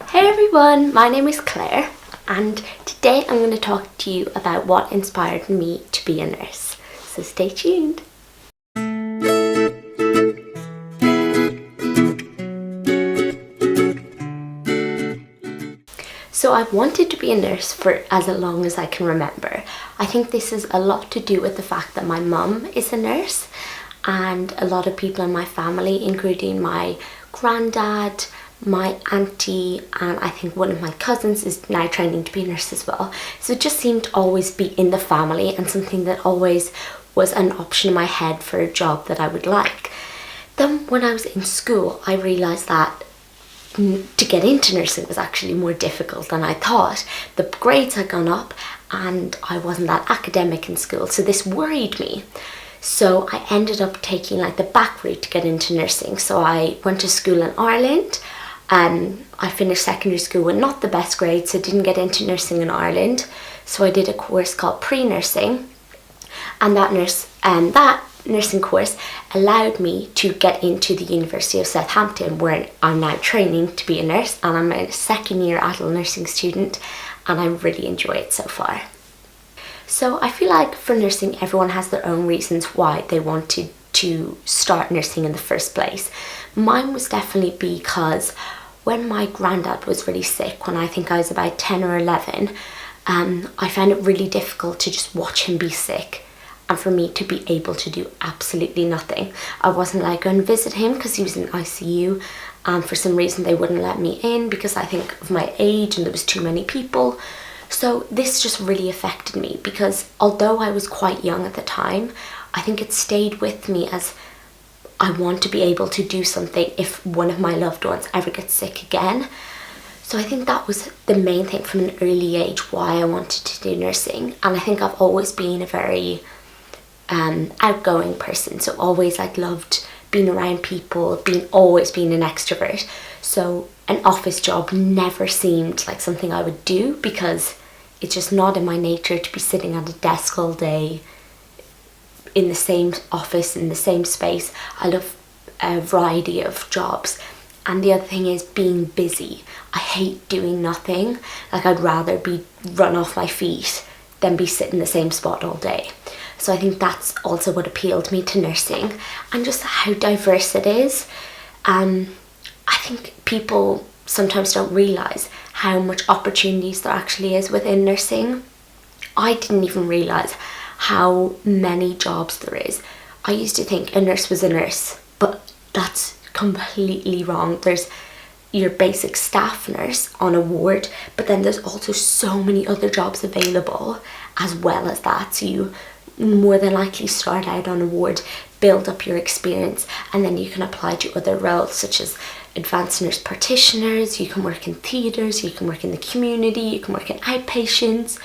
Hey everyone, my name is Claire and today I'm going to talk to you about what inspired me to be a nurse. So stay tuned. So I've wanted to be a nurse for as long as I can remember. I think this has a lot to do with the fact that my mum is a nurse and a lot of people in my family, including my granddad, my auntie, and I think one of my cousins is now training to be a nurse as well. So it just seemed to always be in the family and something that always was an option in my head for a job that I would like. Then when I was in school, I realised that to get into nursing was actually more difficult than I thought. The grades had gone up and I wasn't that academic in school, so this worried me. So I ended up taking like the back route to get into nursing. So I went to school in Ireland. I finished secondary school with not the best grades, so didn't get into nursing in Ireland. So I did a course called pre-nursing, and that nursing course allowed me to get into the University of Southampton, where I'm now training to be a nurse, and I'm a second year adult nursing student, and I really enjoy it so far. So I feel like for nursing, everyone has their own reasons why they wanted to start nursing in the first place. Mine was definitely because when my granddad was really sick, when I think I was about 10 or 11, I found it really difficult to just watch him be sick and for me to be able to do absolutely nothing. I wasn't like going to visit him because he was in ICU, and for some reason they wouldn't let me in because I think of my age and there was too many people. So this just really affected me because although I was quite young at the time, I think it stayed with me as I want to be able to do something if one of my loved ones ever gets sick again. So I think that was the main thing from an early age why I wanted to do nursing. And I think I've always been a very outgoing person, so always loved being around people, always being an extrovert. So an office job never seemed like something I would do because it's just not in my nature to be sitting at a desk all day in the same office, in the same space. I love a variety of jobs. And the other thing is being busy. I hate doing nothing. I'd rather be run off my feet than be sitting in the same spot all day. So I think that's also what appealed me to nursing, and just how diverse it is. I think people sometimes don't realise how much opportunities there actually is within nursing. I didn't even realise how many jobs there is. I used to think a nurse was a nurse, but that's completely wrong. There's your basic staff nurse on a ward, but then there's also so many other jobs available as well as that. So you more than likely start out on a ward, build up your experience, and then you can apply to other roles such as advanced nurse practitioners. You can work in theatres, you can work in the community, you can work in outpatients.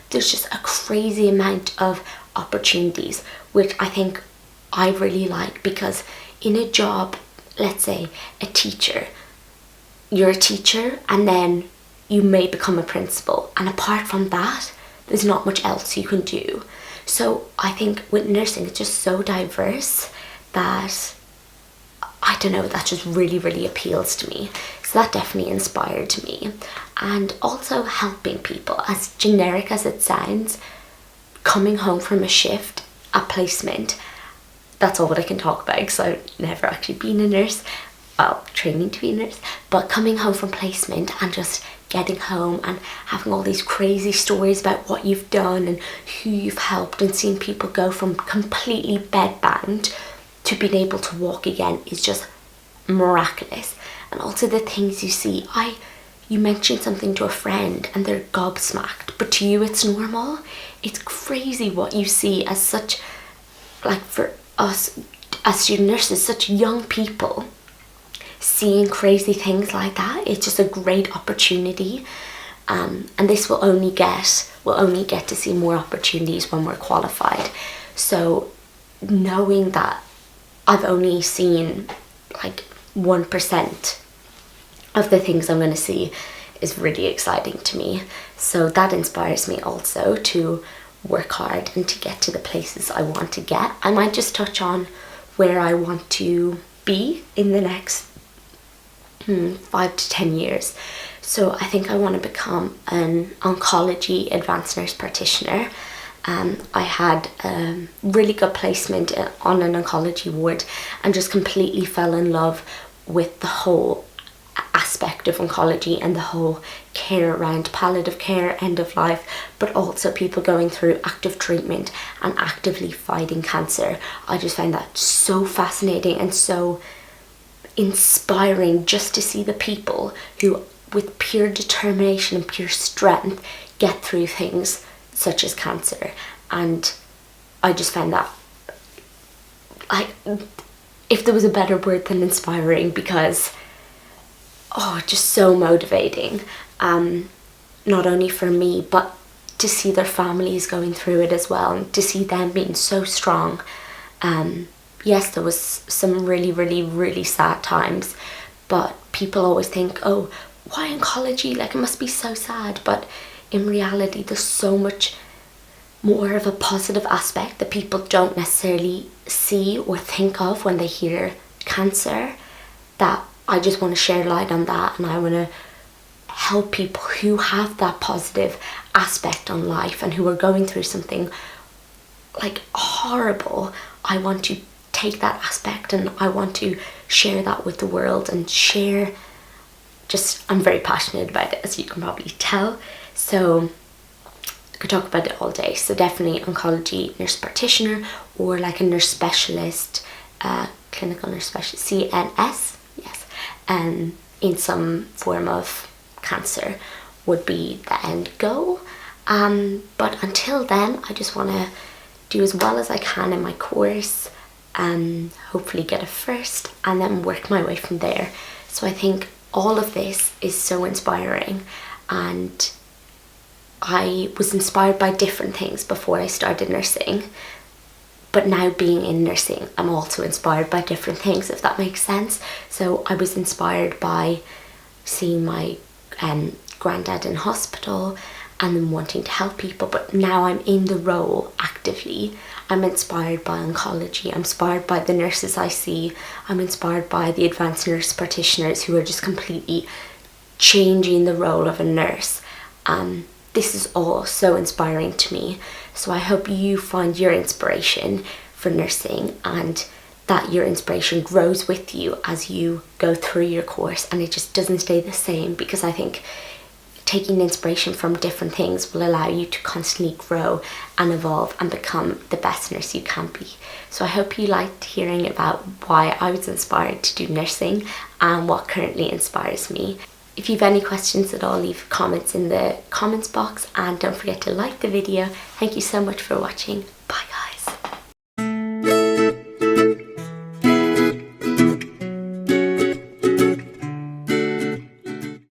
There's just a crazy amount of opportunities, which I think I really like, because in a job, let's say a teacher, you're a teacher and then you may become a principal, and apart from that there's not much else you can do. So I think with nursing it's just so diverse that I don't know, that just really appeals to me. So that definitely inspired me. And also helping people, as generic as it sounds, coming home from a shift, a placement, that's all that I can talk about because I've never actually been a nurse, well, training to be a nurse, but coming home from placement and just getting home and having all these crazy stories about what you've done and who you've helped, and seeing people go from completely bedbound to being able to walk again is just miraculous. And also the things you see, you mention something to a friend and they're gobsmacked, but to you it's normal. It's crazy what you see as such, for us as student nurses, such young people, seeing crazy things like that. It's just a great opportunity, and this will only get to see more opportunities when we're qualified. So knowing that I've only seen 1% of the things I'm going to see is really exciting to me. So that inspires me also to work hard and to get to the places I want to get. I might just touch on where I want to be in the next 5 to 10 years. So I think I want to become an oncology advanced nurse practitioner. I had a really good placement on an oncology ward and just completely fell in love with the whole aspect of oncology and the whole care around palliative care, end of life, but also people going through active treatment and actively fighting cancer. I just find that so fascinating and so inspiring, just to see the people who with pure determination and pure strength get through things such as cancer. And I just find that, like, if there was a better word than inspiring, because just so motivating, not only for me but to see their families going through it as well, and to see them being so strong. Yes, there was some really, really, really sad times, but people always think, oh, why oncology? Like, it must be so sad. But in reality, there's so much more of a positive aspect that people don't necessarily see or think of when they hear cancer, that I just want to share light on that, and I want to help people who have that positive aspect on life and who are going through something like horrible. I want to take that aspect and I want to share that with the world and share, I'm very passionate about it, as you can probably tell. So I could talk about it all day. So definitely oncology nurse practitioner, or like a nurse specialist, clinical nurse specialist, CNS, yes, in some form of cancer would be the end goal. But until then, I just want to do as well as I can in my course, hopefully get a first, and then work my way from there. So I think all of this is so inspiring, and I was inspired by different things before I started nursing, but now being in nursing, I'm also inspired by different things, if that makes sense. So I was inspired by seeing my granddad in hospital and then wanting to help people, but now I'm in the role actively. I'm inspired by oncology, I'm inspired by the nurses I see, I'm inspired by the advanced nurse practitioners who are just completely changing the role of a nurse. This is all so inspiring to me. So I hope you find your inspiration for nursing, and that your inspiration grows with you as you go through your course, and it just doesn't stay the same, because I think taking inspiration from different things will allow you to constantly grow and evolve and become the best nurse you can be. So I hope you liked hearing about why I was inspired to do nursing and what currently inspires me. If you have any questions at all, leave comments in the comments box, and don't forget to like the video. Thank you so much for watching.